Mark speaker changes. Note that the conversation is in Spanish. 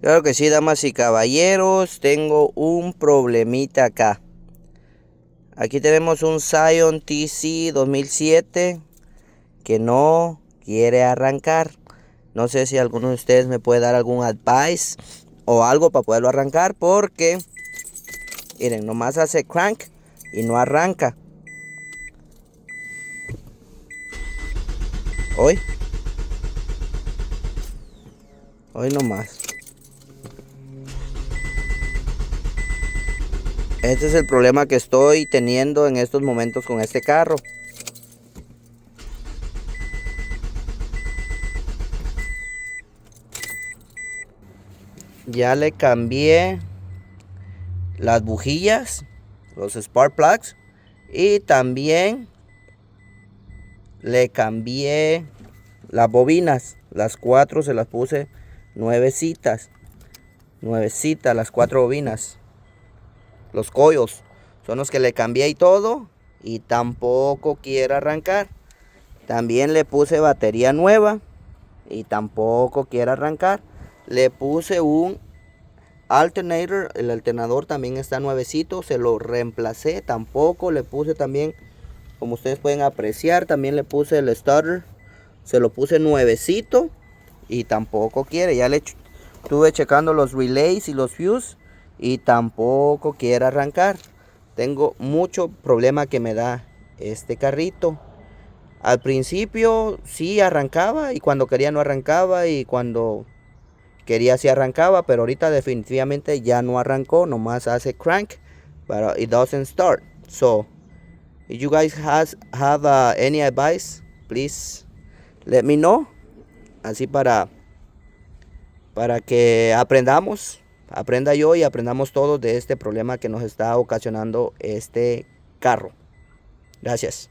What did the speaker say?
Speaker 1: Claro que sí, damas y caballeros, tengo un problemita acá. Aquí tenemos un Scion TC 2007 que no quiere arrancar. No sé si alguno de ustedes me puede dar algún advice o algo para poderlo arrancar, porque miren, nomás hace crank y no arranca. Hoy nomás. Este es el problema que estoy teniendo en estos momentos con este carro. Ya le cambié las bujillas, los spark plugs, y también le cambié las bobinas. Las 4 se las puse nuevecitas las 4 bobinas. Los coils son los que le cambié y todo, y tampoco quiere arrancar. También le puse batería nueva y tampoco quiere arrancar. Le puse un alternator, el alternador también está nuevecito, se lo reemplacé, tampoco. Le puse también, como ustedes pueden apreciar, también le puse el starter, se lo puse nuevecito y tampoco quiere. Ya le estuve checando los relays y los fuse y tampoco quiere arrancar. Tengo mucho problema que me da este carrito. Al principio sí arrancaba, y cuando quería no arrancaba, y cuando quería sí arrancaba, pero ahorita definitivamente ya no arrancó, nomás hace crank, but it doesn't start. So, if you guys have any advice, please let me know. Así para que aprenda yo y aprendamos todos de este problema que nos está ocasionando este carro. Gracias.